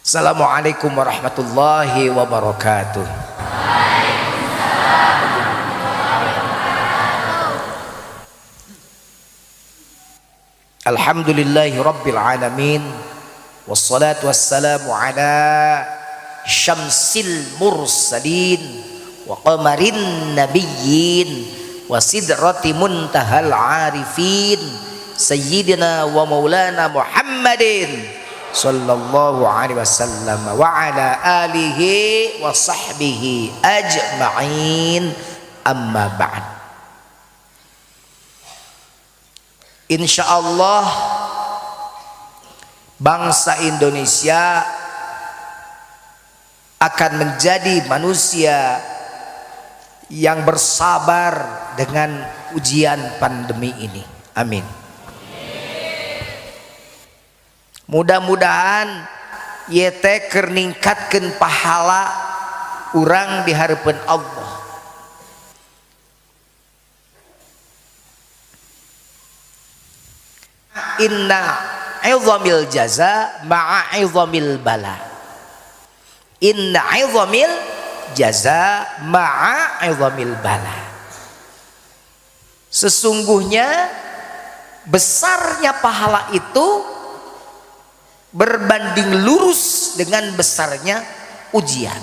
Assalamualaikum warahmatullahi wabarakatuh. Alhamdulillahi rabbil alamin. Wassalatu wassalamu ala syamsil mursalin wa qamarin nabiyyin wa sidrati muntahal arifin sayyidina wa maulana Muhammadin sallallahu alaihi wasallam wa ala alihi wa sahbihi ajma'in, amma ba'd. Insyaallah bangsa Indonesia akan menjadi manusia yang bersabar dengan ujian pandemi ini. Amin. Mudah-mudahan yete keur ningkatkeun pahala urang di hareupeun Allah. Inna 'izamil jaza ma'a 'izamil bala. Inna 'izamil jaza ma'a 'izamil bala. Sesungguhnya besarnya pahala itu berbanding lurus dengan besarnya ujian.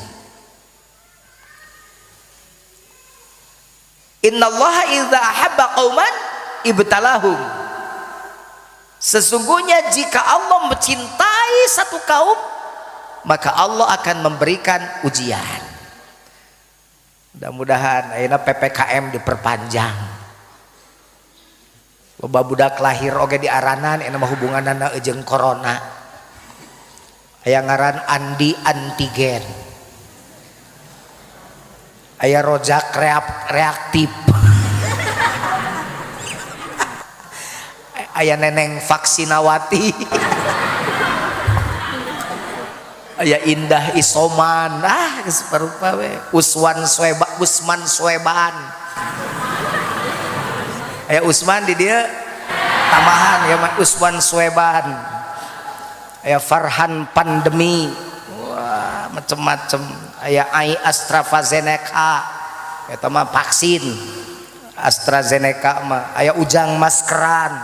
Innallaha idza ahabba qauman ibtalahum. Sesungguhnya jika Allah mencintai satu kaum, maka Allah akan memberikan ujian. Mudah-mudahan ayeuna PPKM diperpanjang. Loba budak lahir oge diaranan ena mah hubunganna jeung corona. Aya ngaran Andi antigen, aya rojak reaktif, aya neneng vaksinawati, aya Indah Isoman, geus parupa we, Usman Sweban, aya Usman di dia tambahan ya Usman Sweban. Aya Farhan pandemi, wah macem-macem. Aya Ai AstraZeneca, eta mah vaksin AstraZeneca mah. Aya Ujang maskeran,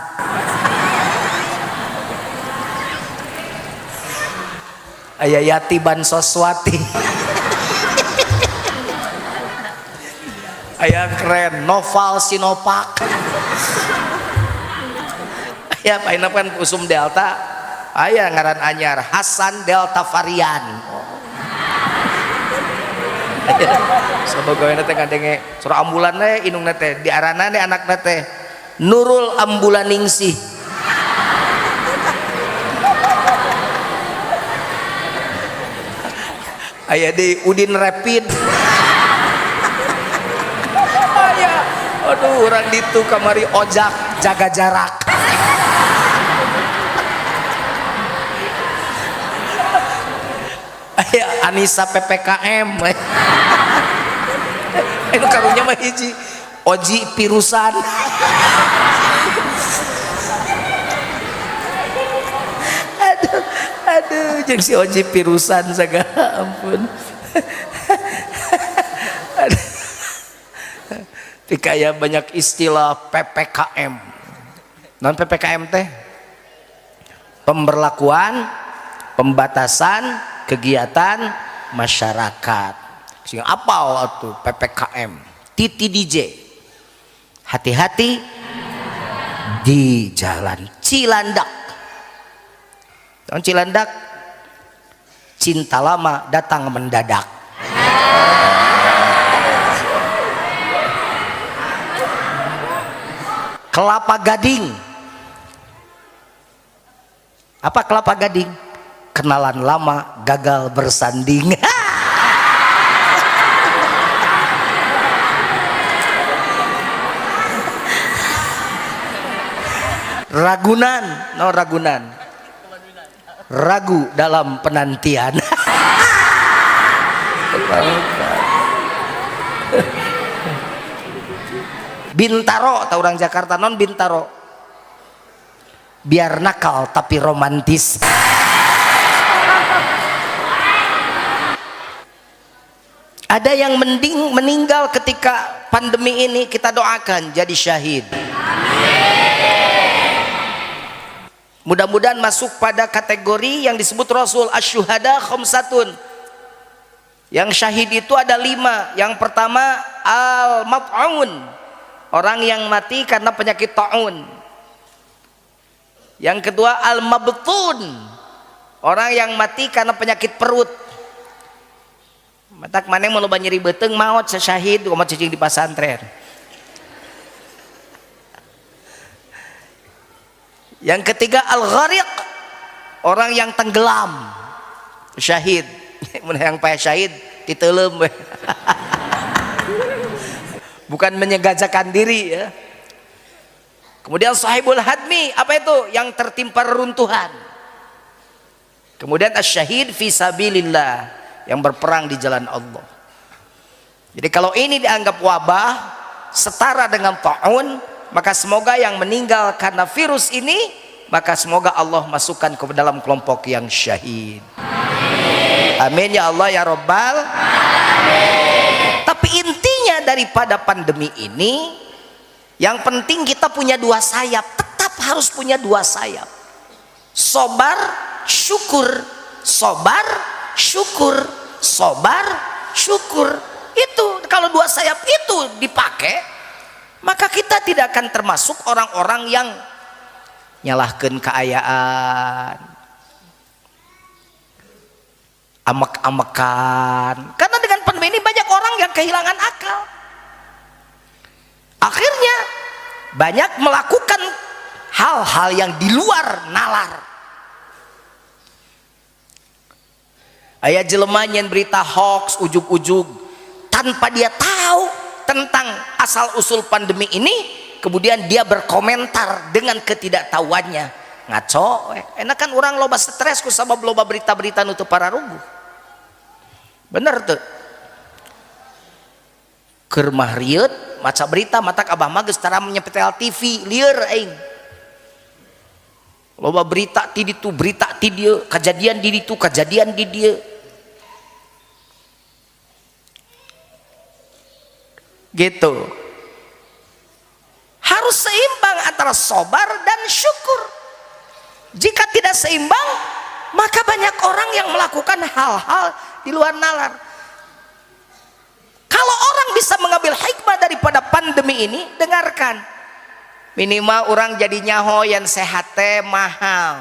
aya Yati Bansoswati, aya keren Noval Sinovac, aya paina kan usum Delta. Aya ngaran anyar Hasan Delta varian. Sabogoyna teh kadenge surah ambulan teh indungna teh diarana teh anakna teh Nurul Ambulaningsih. Aya di Udin Rapid. Aya aduh urang ditu kamari ojak jaga jarak. Aya Anissa PPKM. Anu karunya mah hiji Oji Pirusan. Aduh jeung si Oji Pirusan sagala ampun. Pikaya banyak istilah PPKM. Non PPKM teh pemberlakuan, pembatasan kegiatan masyarakat. Sing apal atuh PPKM. Titi DJ. Hati-hati di jalan Cilandak. Tahun Cilandak, cinta lama datang mendadak. Kelapa Gading. Apa Kelapa Gading? Kenalan lama gagal bersanding. Ragunan, no Ragunan. Ragu dalam penantian. Bintaro, tahu orang Jakarta non Bintaro. Biar nakal tapi romantis. Ada yang meninggal ketika pandemi ini, kita doakan jadi syahid. Mudah-mudahan masuk pada kategori yang disebut Rasul asyuhada khamsatun. Yang syahid itu ada 5. Yang pertama al-mat'un, orang yang mati karena penyakit ta'un. Yang kedua al-mabtun, orang yang mati karena penyakit perut. Matak maneh mau loba nyeri beuteung maot syahid kumaha cicing di pasantren. Yang ketiga al-ghariq, orang yang tenggelam, syahid. Mun hayang pae syahid diteuleum we. Bukan menyegajakan diri ya. Kemudian sahibul hadmi, apa itu? Yang tertimpa reruntuhan. Kemudian asyahid fi sabilillah, yang berperang di jalan Allah. Jadi kalau ini dianggap wabah setara dengan ta'un, maka semoga yang meninggal karena virus ini, maka semoga Allah masukkan ke dalam kelompok yang syahid. Amin ya Allah ya Rabbal Alamin. Tapi intinya daripada pandemi ini, yang penting kita punya 2 sayap, tetap harus punya 2 sayap. Sobar, syukur, sobar, syukur, sobar, syukur. Itu kalau 2 sayap itu dipakai, maka kita tidak akan termasuk orang-orang yang nyalahkan keayaan, amek-amekan. Karena dengan pandemi ini banyak orang yang kehilangan akal. Akhirnya banyak melakukan hal-hal yang di luar nalar. Aya jelema nyen berita hoax ujug-ujug tanpa dia tahu tentang asal usul pandemi ini, kemudian dia berkomentar dengan ketidaktahuannya. Ngaco, enak kan orang loba stres ku sabab loba berita-berita nu teu pararuguh. Bener tuh. Keur mah rieut maca berita matak abah mah geus tara nyepetel TV lieur aing. Loba berita ti ditu, berita ti dieu, kejadian di ditu, kejadian di dieu. Gitu. Harus seimbang antara sabar dan syukur. Jika tidak seimbang, maka banyak orang yang melakukan hal-hal di luar nalar. Kalau orang bisa mengambil hikmah daripada pandemi ini, dengarkan. Minimal orang jadi nyaho yang sehat teh mahal.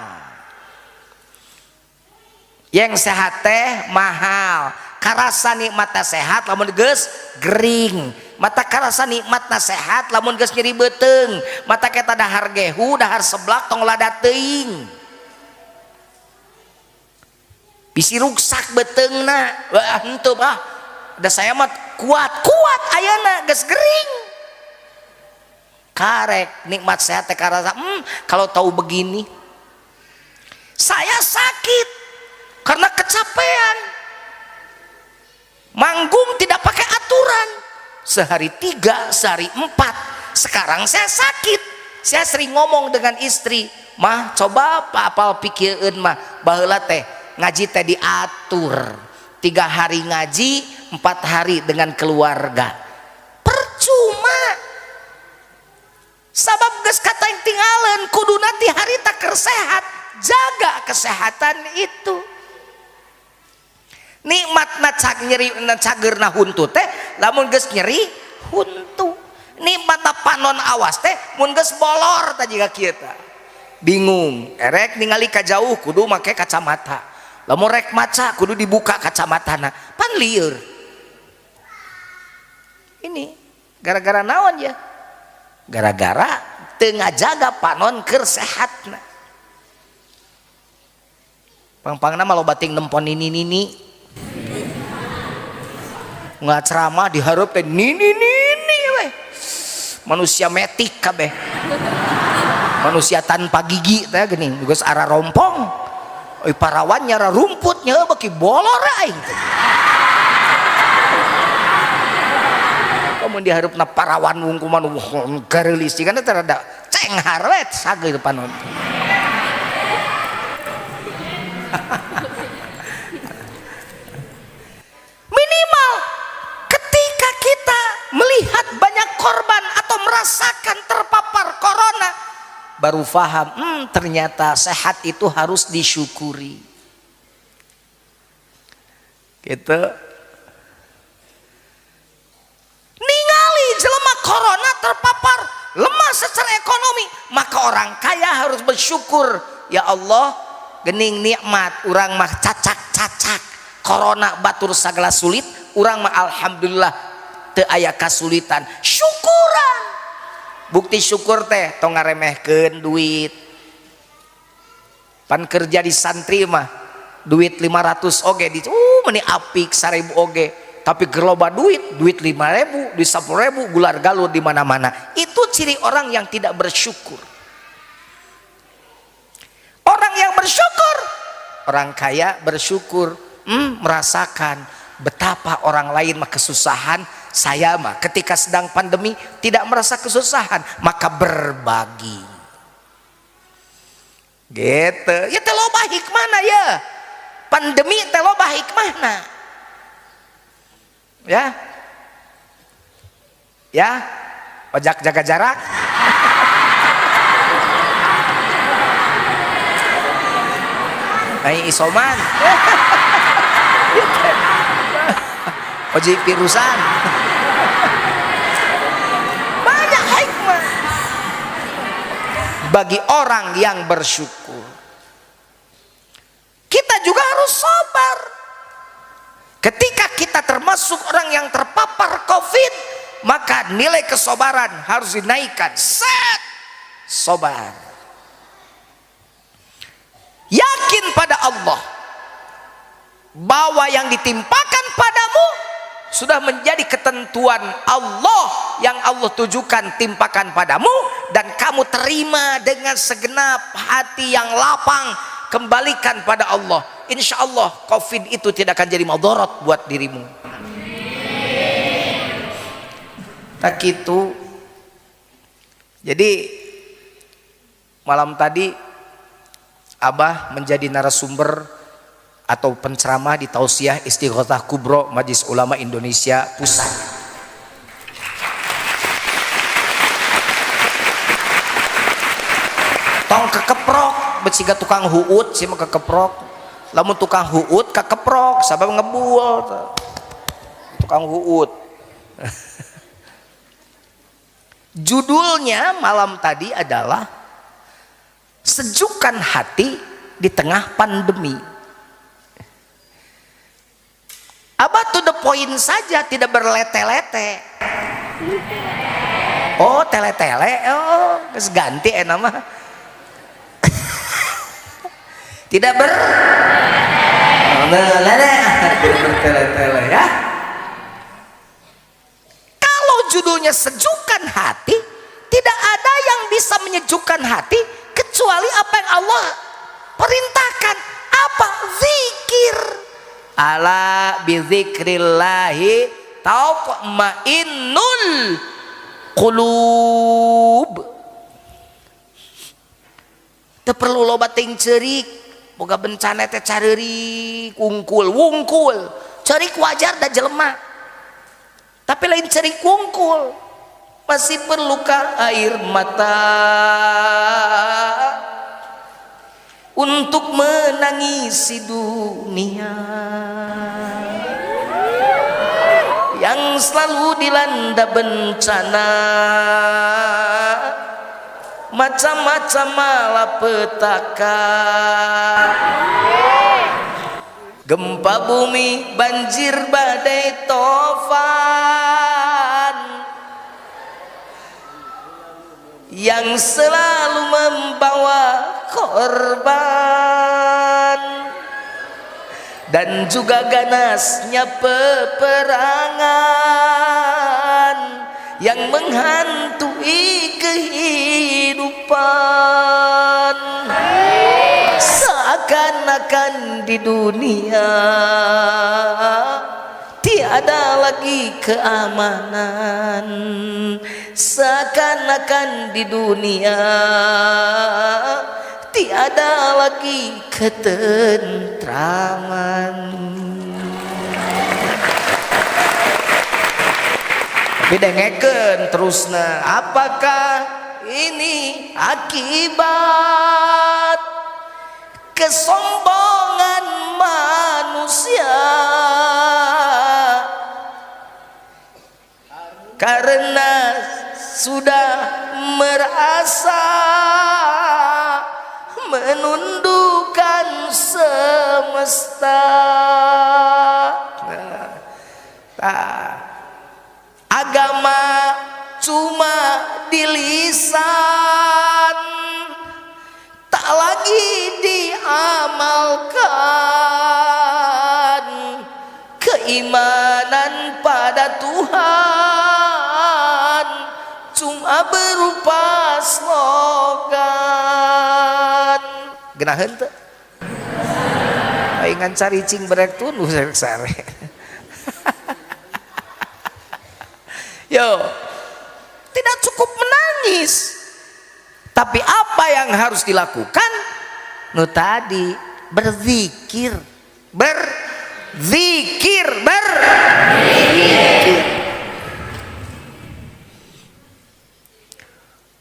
Yang sehat teh mahal. Karasa nikmatna sehat lamun geus gering. Mata karasa nikmatna sehat lamun geus nyeri beuteung. Mata kita dahar gehu, dahar seblak tong lada teuing. Bisi ruksak beuteungna. Wah henteu mah. Da saya mah kuat ayeuna geus gering. Karek nikmat sehat teh karasa. Kalau tahu begini. Saya sakit karena kecapean. Manggung tidak pakai aturan, sehari 3, sehari 4. Sekarang saya sakit, saya sering ngomong dengan istri, mah coba apal pikieun mah baheula teh ngaji teh diatur, 3 hari ngaji, 4 hari dengan keluarga. Percuma, sabab geus katang tinggalin kuduna ti hari tak sehat. Jaga kesehatan itu. Nikmatna cag nyeri cageurna huntu teh lamun geus nyeri huntu. Nikmatna panon awas teh mun geus bolor tah jiga kieu tah. Bingung, erek ningali ka jauh kudu make kacamata. Lamun rek maca kudu dibuka kacamatana. Pan lieur. Ini gara-gara naon ya? Gara-gara teu ngajaga panon keur sehatna. Pang-pangna mah loba ting nempon nini-nini. Nggak ceramah diharap teh nini weh. Manusia metik kabeh. Manusia tanpa gigi teh gini, geus ara rompong. Euy parawan nyara rumput nya beki bolor aing. Kamu diharupna parawan wungkuman gareulis kana teh rada cenghar we sageur panon. Minimal baru paham, ternyata sehat itu harus disyukuri. Gitu. Ningali jelema corona terpapar lemah secara ekonomi, maka orang kaya harus bersyukur, ya Allah, gening nikmat urang mah cacak-cacak corona batur sagala sulit, urang mah alhamdulillah teu aya kasulitan, syukuran. Bukti syukur teh tong ngaremehkeun duit. Pan kerja di santri mah duit 500 oge di meni apik 1000 oge, tapi geloba duit 5.000, duit 10.000 gular galur di mana-mana. Itu ciri orang yang tidak bersyukur. Orang yang bersyukur, orang kaya bersyukur, merasakan betapa orang lain mah kesusahan, saya mah ketika sedang pandemi tidak merasa kesusahan, maka berbagi. Gitu. Ya teh loba hikmahna ya. Pandemi teh loba hikmahna. Ya. Ya. Ojak jaga jarak. Ai isoman. Oji virusan. Banyak hikmah bagi orang yang bersyukur. Kita juga harus sabar. Ketika kita termasuk orang yang terpapar COVID, maka nilai kesabaran harus dinaikkan. Set, sabar. Yakin pada Allah bahwa yang ditimpakan padamu sudah menjadi ketentuan Allah yang Allah tujukan timpakan padamu, dan kamu terima dengan segenap hati yang lapang, kembalikan pada Allah. Insya Allah COVID itu tidak akan jadi madarat buat dirimu. Tak gitu. Jadi malam tadi Abah menjadi narasumber atau penceramah di Tausiah Istighothah Kubro Majelis Ulama Indonesia Pusat. Tong kekeprok beciga tukang huut sih mah kekeprok. Lamun tukang huut kekeprok sabab ngebul. Tukang huut. Judulnya malam tadi adalah Sejukkan Hati di Tengah Pandemi. Abah to the point saja, tidak berlete-lete. Oh tele-tele, oh geus ganti nama. Tidak bertele-tele ya. Kalau judulnya Sejukkan Hati, tidak ada yang bisa menyejukkan hati kecuali apa yang Allah perintahkan. Apa? Zikir. Ala bizikrillahi tatma'innul qulub. Teu perlu loba ting ceurik, boga bencana teh careurik, wungkul. Ceurik wajar da jelema. Tapi lain ceurik wungkul. Masih perlukah air mata untuk menangisi dunia yang selalu dilanda bencana, macam-macam malapetaka, gempa bumi, banjir, badai, tofan yang selalu membawa korban, dan juga ganasnya peperangan yang menghantui kehidupan. Seakan-akan di dunia tiada lagi keamanan, seakan-akan di dunia tiada lagi ketentraman. Tapi dengekeun terusna, apakah ini akibat kesombongan manusia, karena sudah merasa menundukkan semesta. Agama cuma di lisan, tak lagi diamalkan. Keimanan pada Tuhan cuma berupa slogan. Genaheun teu? Paingan caricing berek tunu sare. Yo, tidak cukup menangis, tapi apa yang harus dilakukan? Nu tadi berzikir, berzikir.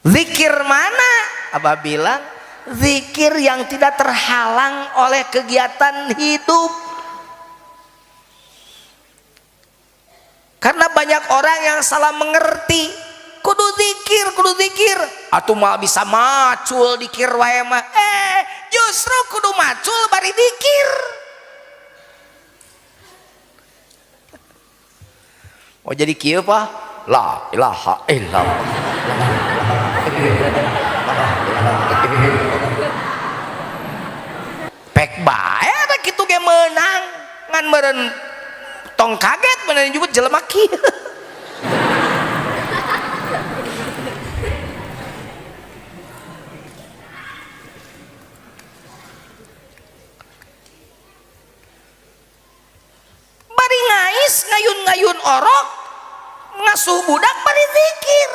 Zikir mana? Abah bilang zikir yang tidak terhalang oleh kegiatan hidup. Karena banyak orang yang salah mengerti, kudu zikir, atuh mah bisa macul dikir wae mah. Justru kudu macul bari zikir. Oh jadi kieu Pak? La ilaha illallah. Pek bae da kitu ge meunang ngan meureun tong kaget bener nyebut jelema kieu. Bari ngais ngayun-ngayun orok ngasuh budak bari zikir.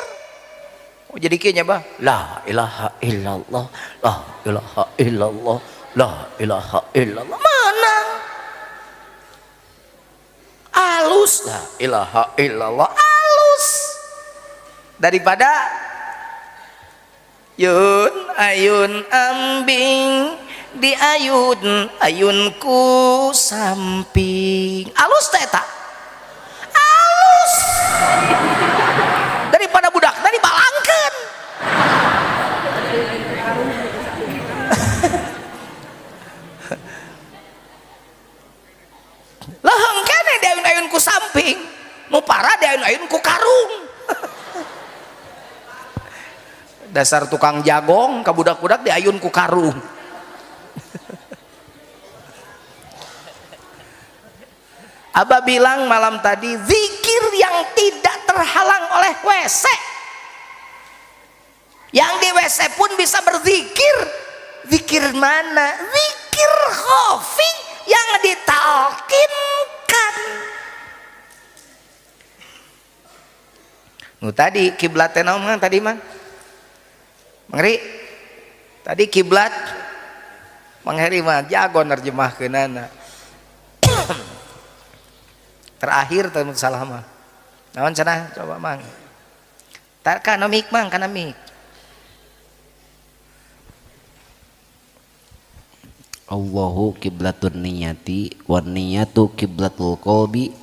Oh jadi kieu nya bah, la ilaha illallah, la ilaha illallah, la ilaha illallah. Menang. Alus, la ilaha illallah, alus. Daripada yun ayun ambing di ayunku samping. Alus teh eta. Alus. Daripada budak tadi balangkeun. Leheng kene di ayun-ayun ku samping, nu parah di ayun-ayun ku karung. Dasar tukang jagong ka budak-budak di ayun ku karung. Abah bilang malam tadi zikir yang tidak terhalang oleh WC. Yang di WC pun bisa berzikir. Zikir mana? Zikir khafi yang ditalkinkan. Nu tadi kiblat teh naon tadi mah? Mangri. Tadi kiblat Mangheri mah jago nerjemahkeunana. Terakhir teh salah mah. Naon cenah coba Mang. Tar kana mik Mang, kana mik. Allahu kiblatun niyati wan niyatu kiblatul qalbi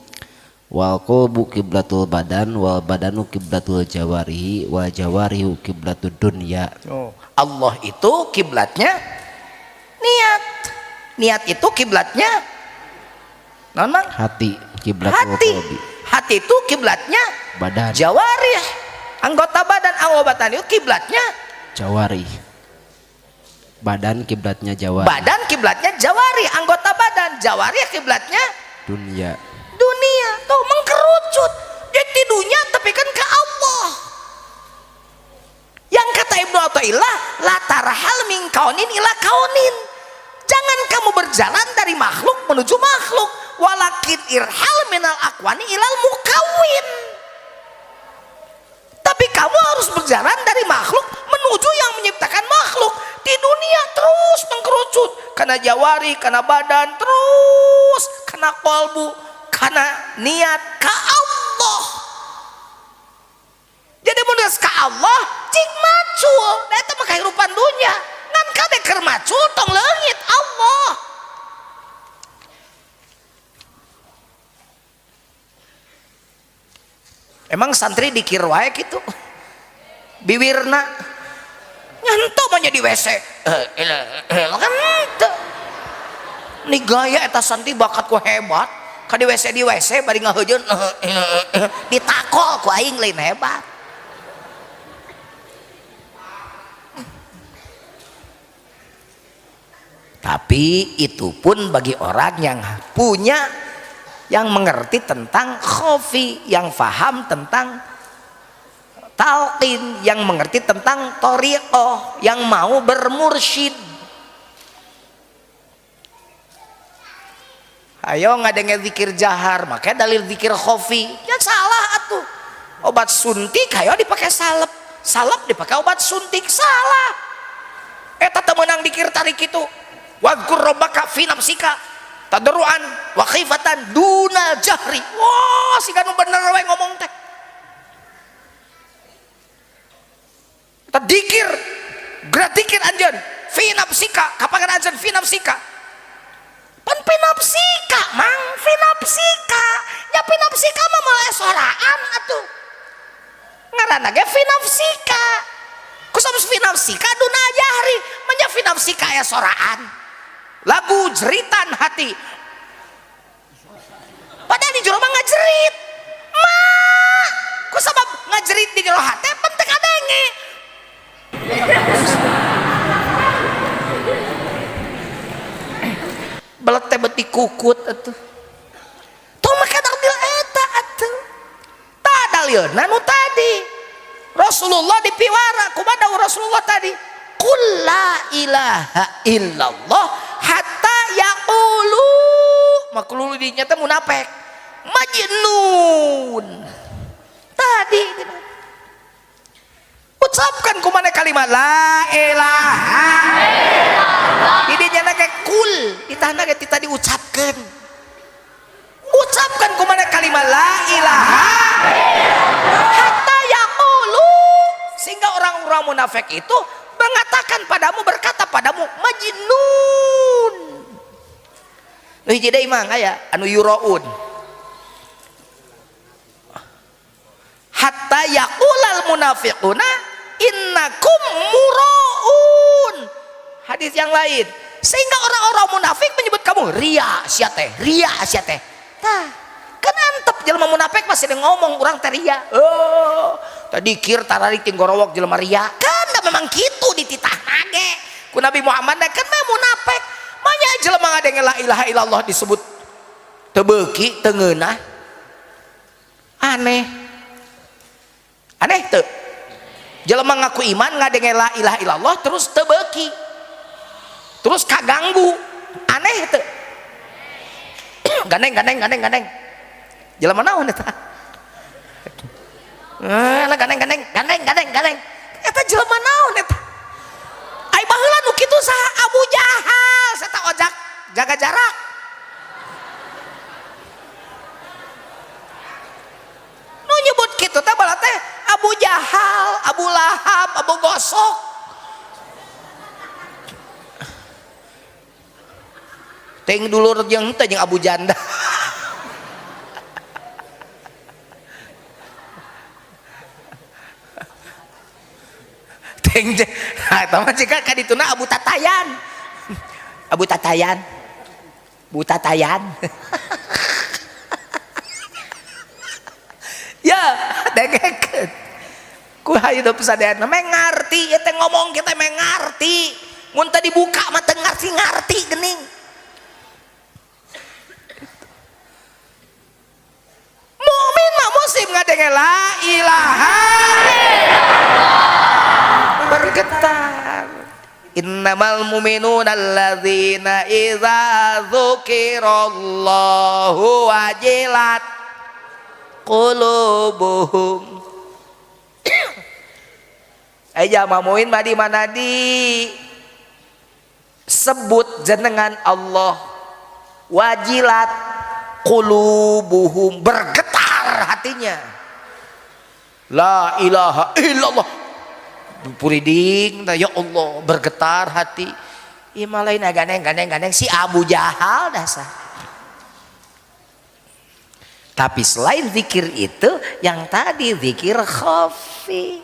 wal qalbu kiblatul badan wal badanu kiblatul jawarihi wal jawarihu kiblatud dunya. Oh, Allah itu kiblatnya niat. Niat itu kiblatnya naon Mang? Hati kiblatul qalbi. Hati itu kiblatnya Badan. Jawarih. Anggota badan anggota itu kiblatnya Jawarih. Badan kiblatnya jawari. Badan kiblatnya jawari, anggota badan. Jawari kiblatnya Dunia. Dunia. Tuh mengkerucut. Jadi dunia tapi kan ke Allah. Yang kata Ibnu Athaillah, la tarhal min kaunin ila kaunin. Jangan kamu berjalan dari makhluk menuju makhluk. Walakin irhal minal akwani ilal mukawin. Tapi kamu harus berjalan dari makhluk menuju yang menciptakan makhluk. Di dunia terus mengkerucut karena jawari, karena badan, terus karena kolbu, karena niat ke Allah. Jadi mudah ke Allah cik maju macul da eta mah kahirupan dunya ngan kade keur macul tong leungit Allah. Emang santri dikir wae kitu biwirna nyanto mah di WC kan teu ni gaya eta santri bakat ku hebat ka di WC bari ngaheujeun ditakol ku aing lain hebat. Tapi itu pun bagi orang yang punya, yang mengerti tentang khofi, yang faham tentang talqin, yang mengerti tentang thariqah, yang mau bermursyid. Ayo ngadenge zikir jahar, makanya dalil zikir khofi ya salah atuh. Obat suntik ayo dipakai salep, salep dipakai obat suntik, salah. Eta teu meunang dikir tarik itu. Wadhkur rabbaka fi nafsika tadruan wa khifatan dunal jahri. Wah, siga nu bener we ngomong teh. Eta dikir, gerak dikir anjeun fi nafsika, kapangan anjeun fi nafsika. Pan fi nafsika, mang fi nafsika. Ya fi nafsika mah mulai soraan atuh. Ngaranna ge fi nafsika. Kusabus fi nafsika dunal jahri, manya fi nafsika aya soraan. Lagu jeritan hati padahal di jero mah ngajerit mah ku sabab ngajerit di jero hati penting adenge belet teh beuti kukut atuh tong make dalil eta atuh tah dalilna nu tadi Rasulullah dipiwara kumaha Rasulullah tadi qul la ilaha illallah hatta yaqulu maklulu dinya teh munafik majnun tadi ucapkan kumana kalimat la ilaha illallah di dinya na kayak kul ditana ge tadi ucapkan kumana kalimat la ilaha illallah hatta yaqulu sehingga orang-orang munafik itu mengatakan padamu, berkata padamu majnun. Nu hiji deui mah aya anu yuraun hatta yaqulal munafiquna innakum muraun. Hadis yang lain sehingga orang-orang munafik menyebut kamu ria sia teh tah kan antep jelema munafik masih ngomong urang teh ria tadi kir tararik tinggorowok jelema ria kan memang gitu dititah nage ku Nabi Muhammad kan mah munafik manya jelema ngadenge la ilaha illallah disebut teu beuki teu ngeunah aneh teu jelema ngaku iman ngadenge la ilaha illallah terus teu beuki terus kaganggu aneh teu gandeng jelema naon eta gandeng eta jelema naon eta ai baheula nu kitu saha Abu Jahal eta ojak jaga jarak nu nyebut kitu teh bala teh Abu Jahal, Abu Lahab, Abu Gosok ting dulur jeung teh jeung Abu Janda nah, tahu jika kadituna Abu Tatayan ya degeket ku hayu teu pesadayana mengarti ya teh ngomong kita mengarti mun tadi dibuka mah teu ngarti geuning mukmin mah muslim ngadenge la ilaha bergetar innamal mu'minuna alladzina idza dzukirallahu wajilat qulubuhum aja mamuin madi manadi sebut jenengan Allah wajilat qulubuhum bergetar hatinya la ilaha illallah puriding, ya Allah bergetar hati. Ieu mah lain gandeng si Abu Jahal dasar. Tapi selain zikir itu, yang tadi zikir khafi.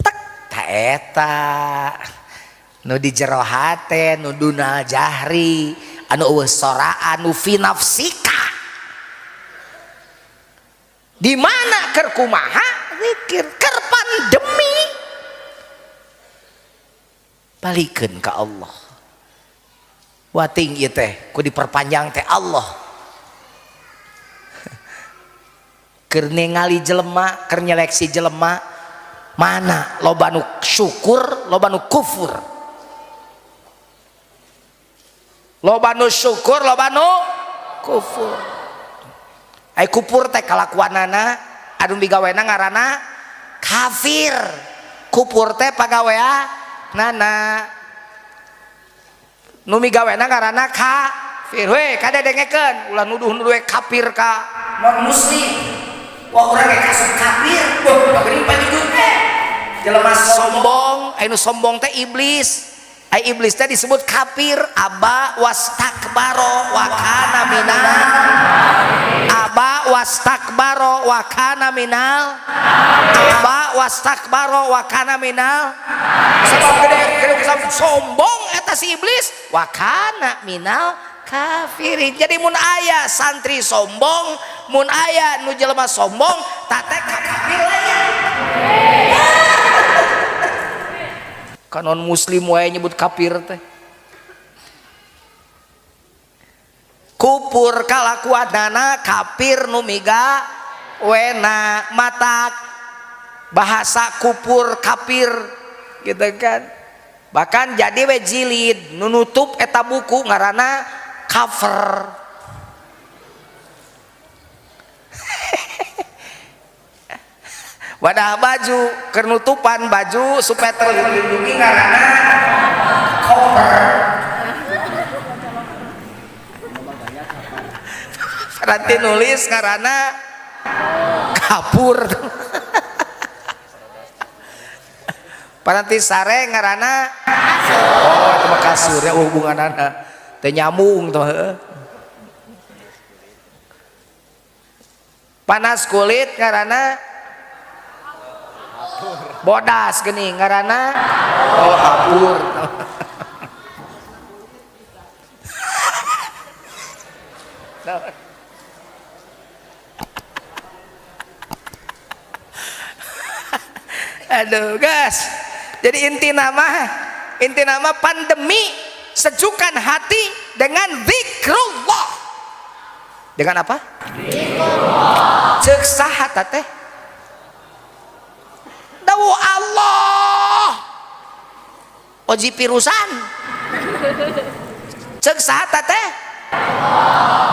Tak taeta nu di jero hate, nu dunal jahri, anu eueuh soraan, nu fi nafsika. Di mana keur kumaha zikir keur pandemi. Balikeun ka Allah. Wating ieu teh ku diperpanjang teh Allah. Keur ningali jelema, keur nyeleksi jelema, mana loba nu syukur, loba nu kufur. Loba nu syukur, loba nu kufur. Ai kufur teh kalakuanana anu migawena ngaranna kafir. Kufur teh pagaweanana. Nu migawena ngaranna kafir. We kadedengekeun ulah nuduh-nuduh kafir ka non muslim. Wah urang ge kasut kafir. Wah beuring pajujut teh. Jelema sombong, anu sombong teh iblis. Ai iblis teh disebut kafir. Aba wastakbaro wa kana minal aba wastakbaro wa kana minal aba wastakbaro wa kana minal sebab gede sombong eta si iblis wa kana minal kafirin. Jadi mun aya santri sombong, mun aya nu jelema sombong, tate kafir aya. Kanon muslim wae nyebut kafir teh. Kupur kalakuanana kafir nu miga wena matak bahasa kupur kafir gitu kan. Bahkan jadi we jilid nu nutup eta buku ngaranna cover. Wadah baju kenutupan baju supaya terlindungi ngaranna cover. Nanti nulis ngaranna kapur. Pananti sare ngaranna oh itu mah kasur ya hubunganana teh nyambung tuh. Panas kulit ngaranna bodas geuning ngaranna oh hapur. Aduh guys, jadi inti nama pandemi sejukkan hati dengan zikrullah. Dengan apa? Zikrullah. Ceuk saha teh? Dawu Allah. Oji pirusan. Ceuk saha teh?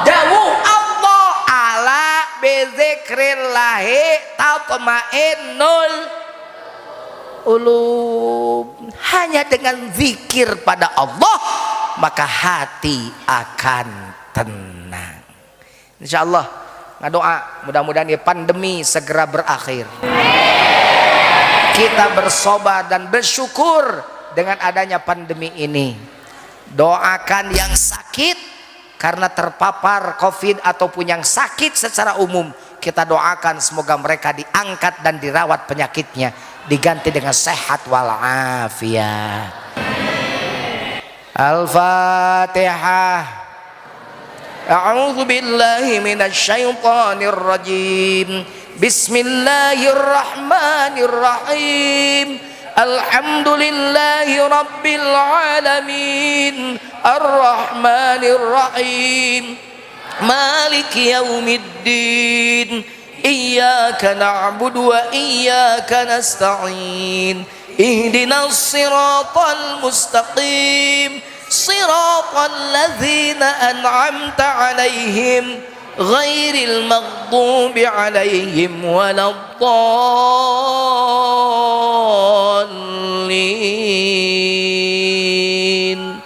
Dawu Allah ala bizikrillahi tatmainnul ulub. Hanya dengan zikir pada Allah maka hati akan tenang. Insyaallah ngadoa mudah-mudahan ya pandemi segera berakhir. Kita bersobar dan bersyukur dengan adanya pandemi ini. Doakan yang sakit karena terpapar COVID ataupun yang sakit secara umum, kita doakan semoga mereka diangkat dan dirawat penyakitnya, diganti dengan sehat walafiat. Al-Fatihah. A'udzu billahi minasy syaithanir rajim. Bismillahirrahmanirrahim. Alhamdulillahi rabbil alamin. Ar-Rahmanir Rahim. Maliki yaumiddin. Iyyaka na'budu wa iyyaka nasta'in. Ihdinas siratal mustaqim. Siratal ladzina an'amta 'alaihim ghairil maghdubi 'alaihim waladdallin.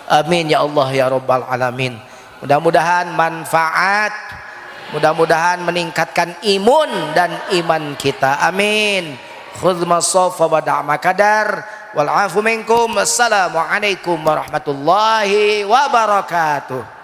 Amin ya Allah ya rabbal alamin. Mudah-mudahan manfaat, mudah-mudahan meningkatkan imun dan iman kita. Amin. khudh ma safa wa da' ma kadar wal afu minkum. Wassalamu alaikum warahmatullahi wabarakatuh.